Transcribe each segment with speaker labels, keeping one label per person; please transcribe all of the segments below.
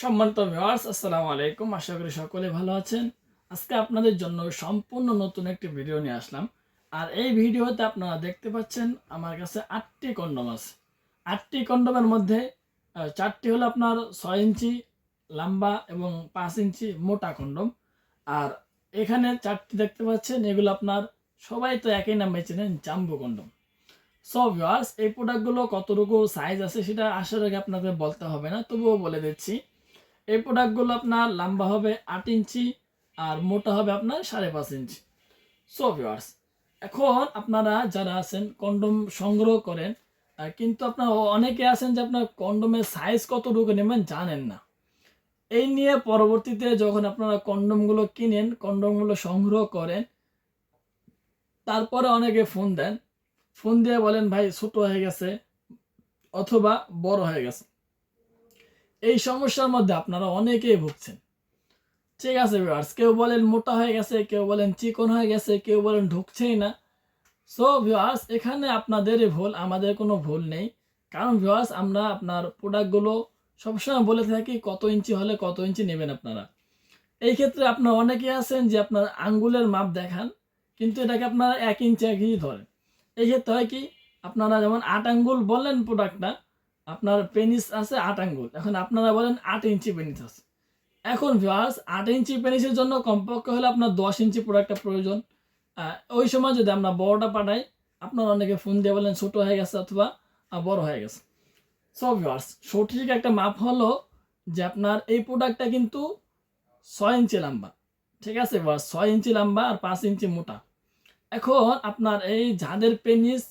Speaker 1: সম্মানিত ভিউয়ার্স, আসসালামু আলাইকুম। আশা করি সকলে ভালো আছেন। আজকে আপনাদের জন্য সম্পূর্ণ নতুন একটি ভিডিও নিয়ে আসলাম। আর এই ভিডিওতে আপনারা দেখতে পাচ্ছেন আমার কাছে 8টি কন্ডম আছে। 8টি কন্ডমের মধ্যে 4টি হলো আপনার 6 ইঞ্চি লম্বা এবং 5 ইঞ্চি মোটা কন্ডম। আর এখানে 4টি দেখতে পাচ্ছেন, এগুলো আপনার সবাই তো একই নামে চেনেন, জাম্বো কন্ডম। সো ভিউয়ার্স, এই প্রোডাক্টগুলো কতটুকু সাইজ আছে সেটা আসার আগে আপনাদের বলতে হবে না, তবুও বলে দিচ্ছি। এই প্রোডাক্টগুলো আপনার লম্বা হবে 8 ইঞ্চি আর মোটা হবে আপনার 5.5 ইঞ্চি। সো ভিউয়ার্স, এখন আপনারা যারা আছেন কন্ডম সংগ্রহ করেন, কিন্তু আপনারা অনেকে আছেন যে আপনার কন্ডমের সাইজ কতটুকু নেবেন জানেন না। এই নিয়ে পরবর্তীতে যখন আপনারা কন্ডমগুলো কিনেন, কন্ডমগুলো সংগ্রহ করেন, তারপরে অনেকে ফোন দিয়ে বলেন ভাই ছোট হয়ে গেছে অথবা বড় হয়ে গেছে। এই সমস্যার মধ্যে আপনারা অনেকেই ভুগছেন। ঠিক আছে ভিউয়ার্স, কেউ বলেন মোটা হয়ে গেছে, কেউ বলেন চিকন হয়ে গেছে, কেউ বলেন ঢুকছেই না। সো ভিউয়ার্স, এখানে আপনাদেরই ভুল, আমাদের কোনো ভুল নেই। কারণ ভিউয়ার্স, আমরা আপনার প্রোডাক্টগুলো সবসময় বলে থাকি কত ইঞ্চি হলে কত ইঞ্চি নেবেন আপনারা। এই ক্ষেত্রে আপনার অনেকেই আছেন যে আপনার আঙ্গুলের মাপ দেখান, কিন্তু এটাকে আপনারা 1 ইঞ্চি ধরেন। এই ক্ষেত্রে হয় কি, আপনারা যেমন 8 আঙ্গুল বললেন প্রোডাক্টটা, আপনার পেনিস আছে 8 আঙ্গুল, এখন আপনারা বলেন 8 ইঞ্চি পেনিস আছে। এখন ভিউয়ার্স, 8 ইঞ্চি পেনিসের জন্য কমপক্ষে হলে আপনার 10 ইঞ্চি প্রোডাক্টটা প্রয়োজন। ওই সময় যদি আমরা বড়টা পাঠাই, আপনারা অনেকে ফোন দিয়ে বলেন ছোট হয়ে গেছে অথবা বড় হয়ে গেছে। সো ভিউয়ার্স, সঠিক একটা মাপ হলো যে আপনার এই প্রোডাক্টটা কিন্তু 6 ইঞ্চি লম্বা। ঠিক আছে ভিউয়ার্স, 6 ইঞ্চি লম্বা আর 5 ইঞ্চি মোটা। এখন আপনার এই যাদের পেনিস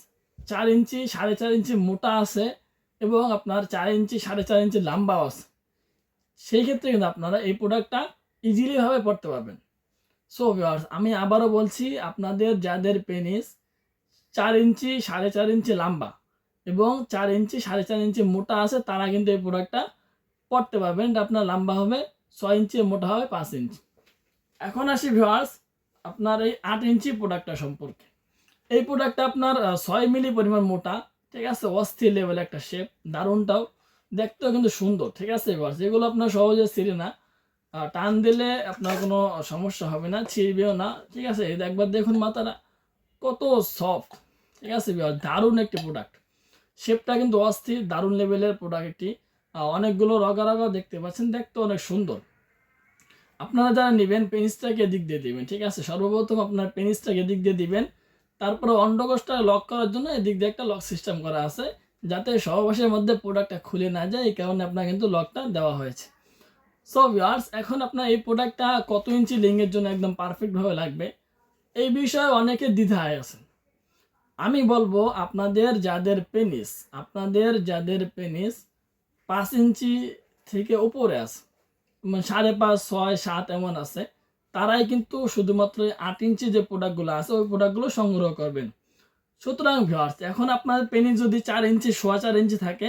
Speaker 1: 4 ইঞ্চি 4.5 ইঞ্চি মোটা আছে এবং আপনার 4 ইঞ্চি 4.5 ইঞ্চি লম্বাও আছে, সেই ক্ষেত্রে কিন্তু আপনারা এই প্রোডাক্টটা ইজিলি ভাবে পড়তে পারবেন। সো ভিউয়ার্স, আমি আবারও বলছি, আপনাদের যাদের পেনিস 4 ইঞ্চি 4.5 ইঞ্চি লম্বা এবং 4 ইঞ্চি 4.5 ইঞ্চি মোটা আছে, তারা কিন্তু এই প্রোডাক্টটা পড়তে পারবেন। এটা আপনার লম্বা হবে 6 ইঞ্চি, মোটা হবে 5 ইঞ্চি। এখন আসি ভিউয়ার্স আপনার এই 8 ইঞ্চি প্রোডাক্টটা সম্পর্কে। এই প্রোডাক্টটা আপনার 6 মিলি পরিমাণ মোটা। ঠিক আছে, অস্থির লেভেল একটা শেপ, দারুণটাও, দেখতেও কিন্তু সুন্দর। ঠিক আছে ভিউয়ার্স, এগুলো আপনার সহজে ছিঁড়ে না, টান দিলে আপনার কোনো সমস্যা হবে না, ছিঁড়বেও না। ঠিক আছে, এই একবার দেখুন মাথাটা কত সফট। ঠিক আছে ভিউয়ার্স, দারুণ একটি প্রোডাক্ট, শেপটা কিন্তু অস্থির, দারুণ লেভেলের প্রোডাক্ট একটি। অনেকগুলো রগা রগা দেখতে পাচ্ছেন, দেখতে অনেক সুন্দর। আপনারা যারা নেবেন পেনিসটাকে দিক দিয়ে দিবেন। ঠিক আছে, সর্বপ্রথম আপনার পেনিসটাকে দিক দিয়ে দিবেন, তারপরে অন্ডকোষটা লক করার জন্য এদিক দিয়ে একটা লক সিস্টেম করা আছে, যাতে সহবাসের মধ্যে প্রোডাক্টটা খুলে না যায়, এই কারণে আপনার কিন্তু লকটা দেওয়া হয়েছে। সো ভিউয়ার্স, এখন আপনার এই প্রোডাক্টটা কত ইঞ্চি লিঙ্গের জন্য একদম পারফেক্টভাবে লাগবে, এই বিষয়ে অনেকে দ্বিধায় আছেন। আমি বলবো আপনাদের যাদের পেনিস 5 ইঞ্চি থেকে উপরে আছে, 5.5, 6, 7 এমন আছে, তারাই কিন্তু শুধুমাত্র 8 ইঞ্চি যে প্রোডাক্টগুলো আছে ওই প্রোডাক্টগুলো সংগ্রহ করবেন। সুতরাং ভিউয়ার্স, এখন আপনার পেনিস যদি 4 ইঞ্চি 4.5 ইঞ্চি থাকে,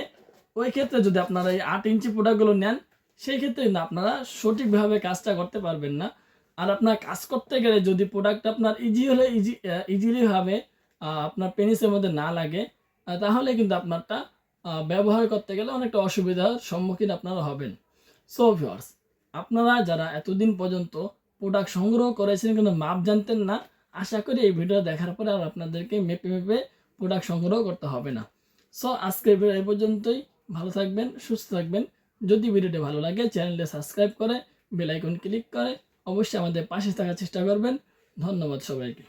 Speaker 1: ওই ক্ষেত্রে যদি আপনারা এই 8 ইঞ্চি প্রোডাক্টগুলো নেন, সেই ক্ষেত্রে কিন্তু আপনারা সঠিকভাবে কাজটা করতে পারবেন না। আর আপনার কাজ করতে গেলে যদি প্রোডাক্ট আপনার ইজিলি ভাবে আপনার পেনিসের মধ্যে না লাগে, তাহলে কিন্তু আপনারটা ব্যবহার করতে গেলে অনেকটা অসুবিধার সম্মুখীন আপনারা হবেন। সো ভিউয়ার্স, আপনারা যারা এতদিন পর্যন্ত প্রোডাক্ট সংগ্রহ করেছেন কিন্তু মাপ জানতেন না, আশা করি এই ভিডিও দেখার পরে আর আপনাদেরকে মেপে মেপে প্রোডাক্ট সংগ্রহ করতে হবে না। সো আজকের ভিডিও এই পর্যন্তই। ভালো থাকবেন, সুস্থ থাকবেন। যদি ভিডিওটি ভালো লাগে চ্যানেলটি সাবস্ক্রাইব করে বেল আইকন ক্লিক করে অবশ্যই আমাদের পাশে থাকার চেষ্টা করবেন। ধন্যবাদ সবাইকে।